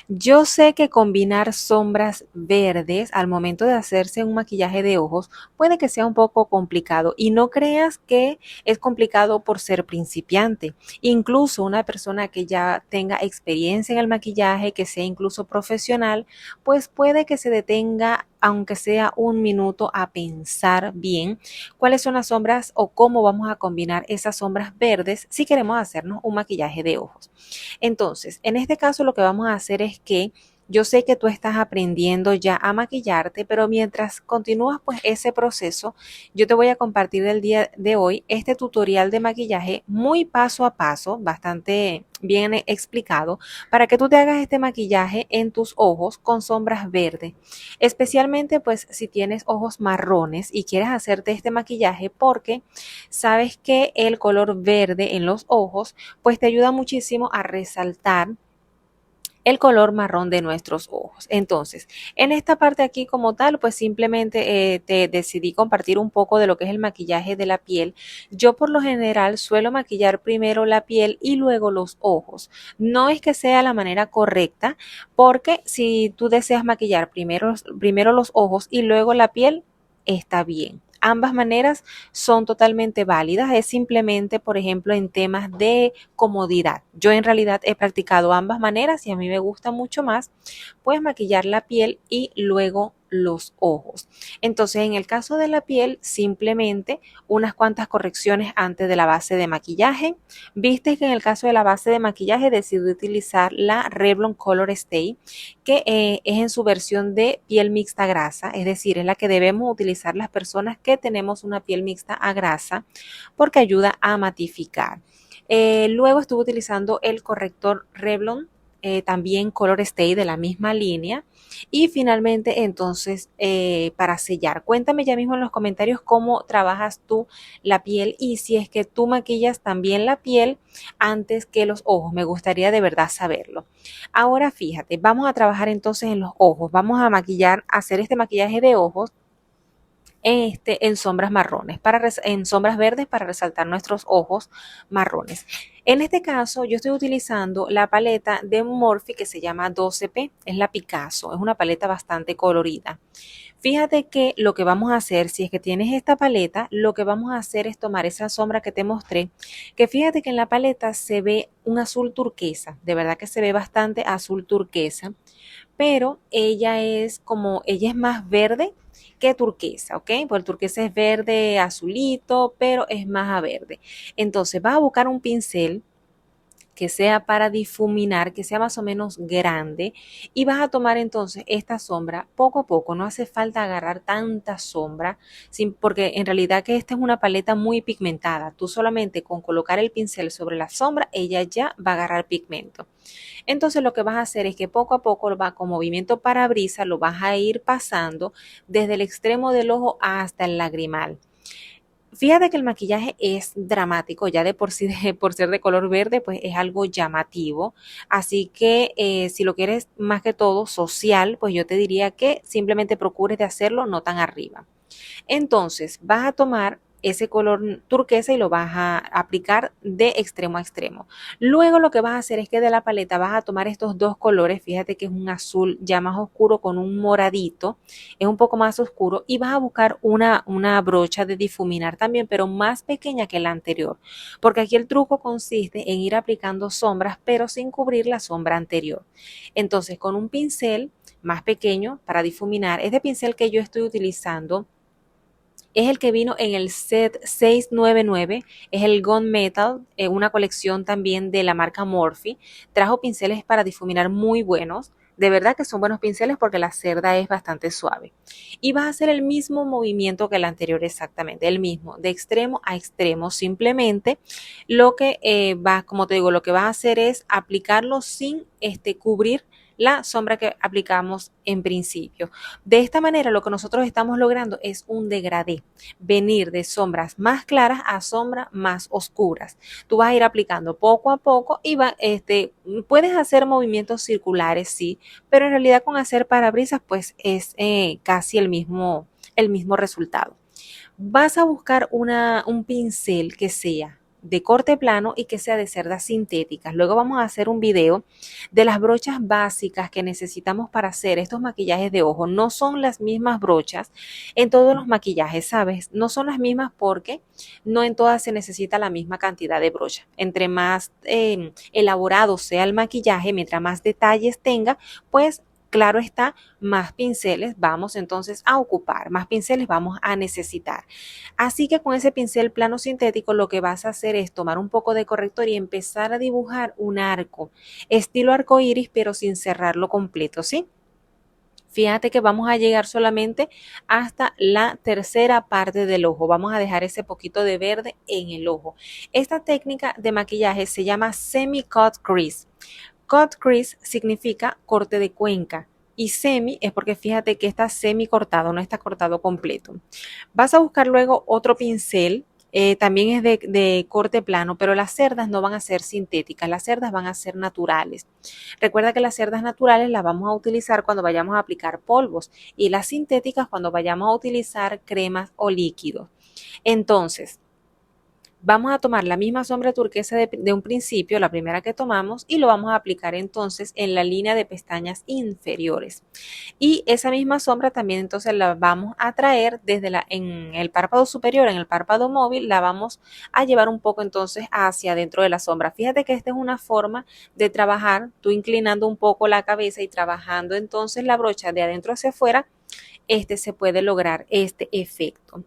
Yo sé que combinar sombras verdes al momento de hacerse un maquillaje de ojos puede que sea un poco complicado y no creas que es complicado por ser principiante. Incluso una persona que ya tenga experiencia en el maquillaje, que sea incluso profesional, pues puede que se detenga aunque sea un minuto a pensar bien cuáles son las sombras o cómo vamos a combinar esas sombras verdes si queremos hacernos un maquillaje de ojos. Entonces, en este caso lo que vamos a hacer es que yo sé que tú estás aprendiendo ya a maquillarte, pero mientras continúas pues ese proceso, yo te voy a compartir el día de hoy este tutorial de maquillaje muy paso a paso, bastante bien explicado, para que tú te hagas este maquillaje en tus ojos con sombras verdes. Especialmente pues si tienes ojos marrones y quieres hacerte este maquillaje porque sabes que el color verde en los ojos pues te ayuda muchísimo a resaltar el color marrón de nuestros ojos. Entonces, en esta parte aquí como tal, pues simplemente te decidí compartir un poco de lo que es el maquillaje de la piel. Yo por lo general suelo maquillar primero la piel y luego los ojos. No es que sea la manera correcta, porque si tú deseas maquillar primero los ojos y luego la piel, está bien. Ambas maneras son totalmente válidas, es simplemente, por ejemplo, en temas de comodidad. Yo en realidad he practicado ambas maneras y a mí me gusta mucho más, pues maquillar la piel y luego los ojos. Entonces, en el caso de la piel, simplemente unas cuantas correcciones antes de la base de maquillaje. Viste que en el caso de la base de maquillaje decidí utilizar la Revlon Color Stay, que es en su versión de piel mixta grasa, es decir, es la que debemos utilizar las personas que tenemos una piel mixta a grasa porque ayuda a matificar. Luego estuve utilizando el corrector Revlon, también Color Stay de la misma línea. Y finalmente, entonces, para sellar, cuéntame ya mismo en los comentarios cómo trabajas tú la piel y si es que tú maquillas también la piel antes que los ojos. Me gustaría de verdad saberlo. Ahora fíjate, vamos a trabajar entonces en los ojos. Vamos a maquillar, hacer este maquillaje de ojos en sombras marrones, en sombras verdes para resaltar nuestros ojos marrones. En este caso, yo estoy utilizando la paleta de Morphe que se llama 12P, es la Picasso, es una paleta bastante colorida. Fíjate que lo que vamos a hacer, si es que tienes esta paleta, lo que vamos a hacer es tomar esa sombra que te mostré, que fíjate que en la paleta se ve un azul turquesa, de verdad que se ve bastante azul turquesa, pero ella es más verde que turquesa, ¿ok? Porque el turquesa es verde azulito, pero es más a verde. Entonces vas a buscar un pincel que sea para difuminar, que sea más o menos grande y vas a tomar entonces esta sombra poco a poco, no hace falta agarrar tanta sombra, porque en realidad que esta es una paleta muy pigmentada, tú solamente con colocar el pincel sobre la sombra, ella ya va a agarrar pigmento. Entonces lo que vas a hacer es que poco a poco va con movimiento parabrisas, lo vas a ir pasando desde el extremo del ojo hasta el lagrimal. Fíjate que el maquillaje es dramático, ya de por sí, por ser de color verde, pues es algo llamativo. Así que si lo quieres más que todo social, pues yo te diría que simplemente procures de hacerlo no tan arriba. Entonces vas a tomar ese color turquesa y lo vas a aplicar de extremo a extremo. Luego lo que vas a hacer es que de la paleta vas a tomar estos dos colores, fíjate que es un azul ya más oscuro con un moradito, es un poco más oscuro y vas a buscar una brocha de difuminar también, pero más pequeña que la anterior, porque aquí el truco consiste en ir aplicando sombras, pero sin cubrir la sombra anterior. Entonces con un pincel más pequeño para difuminar, este pincel que yo estoy utilizando es el que vino en el set 699, es el Gunmetal, una colección también de la marca Morphe. Trajo pinceles para difuminar muy buenos. De verdad que son buenos pinceles porque la cerda es bastante suave. Y vas a hacer el mismo movimiento que el anterior exactamente, el mismo, de extremo a extremo. Simplemente lo que va, como te digo, lo que vas a hacer es aplicarlo sin cubrir la sombra que aplicamos en principio. De esta manera lo que nosotros estamos logrando es un degradé, venir de sombras más claras a sombras más oscuras. Tú vas a ir aplicando poco a poco y puedes hacer movimientos circulares, sí, pero en realidad con hacer parabrisas pues es casi el mismo resultado. Vas a buscar un pincel que sea de corte plano y que sea de cerdas sintéticas. Luego vamos a hacer un video de las brochas básicas que necesitamos para hacer estos maquillajes de ojo. No son las mismas brochas en todos los maquillajes, ¿sabes? No son las mismas porque no en todas se necesita la misma cantidad de brocha. Entre más elaborado sea el maquillaje, mientras más detalles tenga, pues claro está, más pinceles vamos entonces a ocupar, más pinceles vamos a necesitar. Así que con ese pincel plano sintético lo que vas a hacer es tomar un poco de corrector y empezar a dibujar un arco, estilo arco iris, pero sin cerrarlo completo, ¿sí? Fíjate que vamos a llegar solamente hasta la tercera parte del ojo. Vamos a dejar ese poquito de verde en el ojo. Esta técnica de maquillaje se llama semi-cut crease. Cut crease significa corte de cuenca y semi es porque fíjate que está semi cortado, no está cortado completo. Vas a buscar luego otro pincel, también es de corte plano, pero las cerdas no van a ser sintéticas, las cerdas van a ser naturales. Recuerda que las cerdas naturales las vamos a utilizar cuando vayamos a aplicar polvos y las sintéticas cuando vayamos a utilizar cremas o líquidos. Entonces, vamos a tomar la misma sombra turquesa de un principio, la primera que tomamos, y lo vamos a aplicar entonces en la línea de pestañas inferiores. Y esa misma sombra también entonces la vamos a traer desde en el párpado superior, en el párpado móvil, la vamos a llevar un poco entonces hacia adentro de la sombra. Fíjate que esta es una forma de trabajar, tú inclinando un poco la cabeza y trabajando entonces la brocha de adentro hacia afuera, se puede lograr este efecto.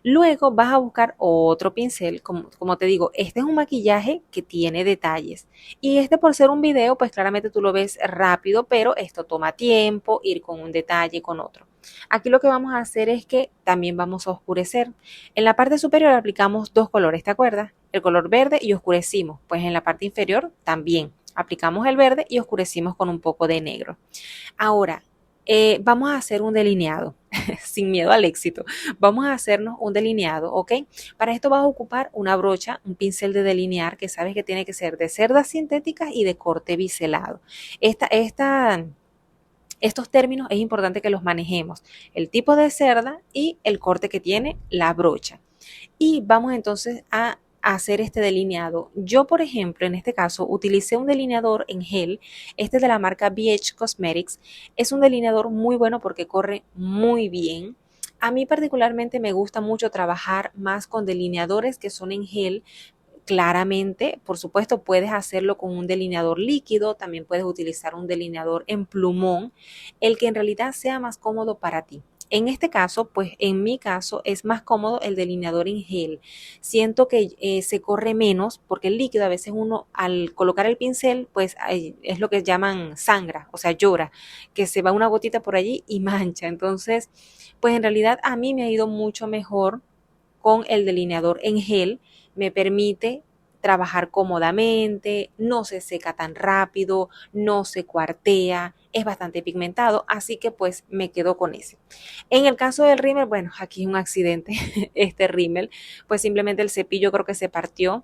Luego vas a buscar otro pincel, como te digo, este es un maquillaje que tiene detalles y por ser un video, pues claramente tú lo ves rápido, pero esto toma tiempo, ir con un detalle, con otro. Aquí lo que vamos a hacer es que también vamos a oscurecer. En la parte superior aplicamos dos colores, ¿te acuerdas? El color verde y oscurecimos, pues en la parte inferior también aplicamos el verde y oscurecimos con un poco de negro. Ahora, vamos a hacer un delineado, sin miedo al éxito. Vamos a hacernos un delineado, ¿ok? Para esto vas a ocupar una brocha, un pincel de delinear que sabes que tiene que ser de cerdas sintéticas y de corte biselado. Estos términos es importante que los manejemos, el tipo de cerda y el corte que tiene la brocha. Y vamos entonces a hacer este delineado. Yo, por ejemplo, en este caso, utilicé un delineador en gel, este es de la marca BH Cosmetics. Es un delineador muy bueno porque corre muy bien. A mí particularmente me gusta mucho trabajar más con delineadores que son en gel. Claramente, por supuesto, puedes hacerlo con un delineador líquido, también puedes utilizar un delineador en plumón, el que en realidad sea más cómodo para ti. En este caso, pues en mi caso es más cómodo el delineador en gel. Siento que se corre menos porque el líquido a veces uno al colocar el pincel, pues es lo que llaman sangra, o sea, llora, que se va una gotita por allí y mancha. Entonces, pues en realidad a mí me ha ido mucho mejor con el delineador en gel, me permite trabajar cómodamente, no se seca tan rápido, no se cuartea, es bastante pigmentado, así que pues me quedo con ese. En el caso del rímel, bueno, aquí es un accidente, este rímel, pues simplemente el cepillo creo que se partió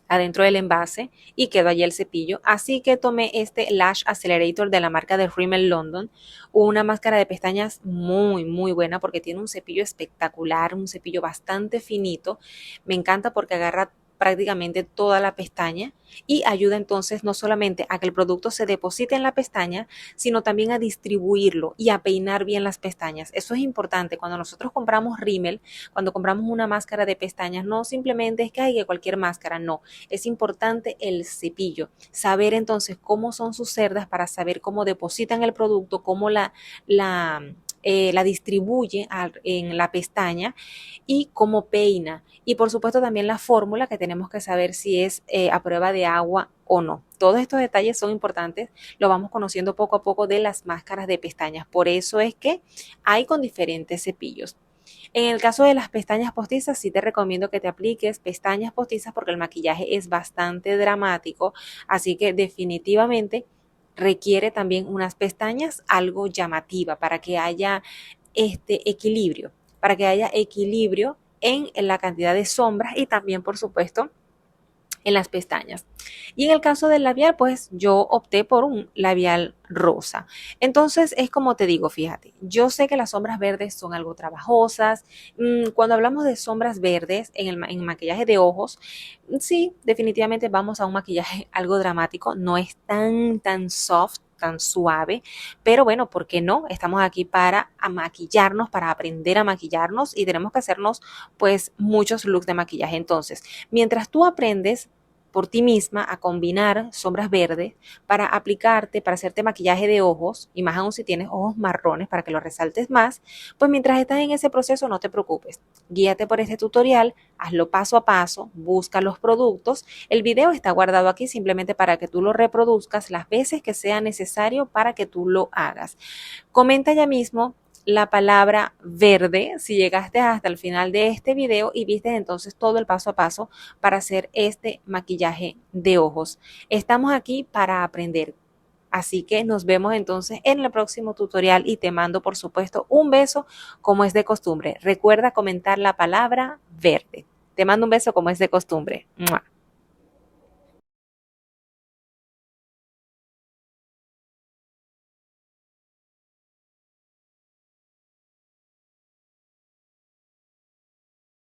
adentro del envase y quedó allí el cepillo. Así que tomé este Lash Accelerator de la marca de Rimmel London, una máscara de pestañas muy, muy buena porque tiene un cepillo espectacular, un cepillo bastante finito. Me encanta porque agarra prácticamente toda la pestaña y ayuda entonces no solamente a que el producto se deposite en la pestaña, sino también a distribuirlo y a peinar bien las pestañas. Eso es importante cuando nosotros compramos rímel, cuando compramos una máscara de pestañas, no simplemente es que hay cualquier máscara, no, es importante el cepillo, saber entonces cómo son sus cerdas para saber cómo depositan el producto, cómo la distribuye en la pestaña y cómo peina. Y por supuesto también la fórmula que tenemos que saber si es a prueba de agua o no. Todos estos detalles son importantes, lo vamos conociendo poco a poco de las máscaras de pestañas. Por eso es que hay con diferentes cepillos. En el caso de las pestañas postizas, sí te recomiendo que te apliques pestañas postizas porque el maquillaje es bastante dramático, así que definitivamente requiere también unas pestañas algo llamativa para que haya equilibrio, en la cantidad de sombras y también, por supuesto, en las pestañas. Y en el caso del labial, pues yo opté por un labial rosa. Entonces es como te digo, fíjate, yo sé que las sombras verdes son algo trabajosas. Cuando hablamos de sombras verdes en maquillaje de ojos, sí, definitivamente vamos a un maquillaje algo dramático, no es tan soft, tan suave, pero bueno, ¿por qué no? Estamos aquí para maquillarnos, para aprender a maquillarnos y tenemos que hacernos pues muchos looks de maquillaje. Entonces, mientras tú aprendes por ti misma a combinar sombras verdes para aplicarte, para hacerte maquillaje de ojos, y más aún si tienes ojos marrones para que lo resaltes más, pues mientras estás en ese proceso no te preocupes. Guíate por este tutorial, hazlo paso a paso, busca los productos. El video está guardado aquí simplemente para que tú lo reproduzcas las veces que sea necesario para que tú lo hagas. Comenta ya mismo la palabra verde si llegaste hasta el final de este video y viste entonces todo el paso a paso para hacer este maquillaje de ojos. Estamos aquí para aprender. Así que nos vemos entonces en el próximo tutorial y te mando por supuesto un beso como es de costumbre. Recuerda comentar la palabra verde. Te mando un beso como es de costumbre. ¡Mua!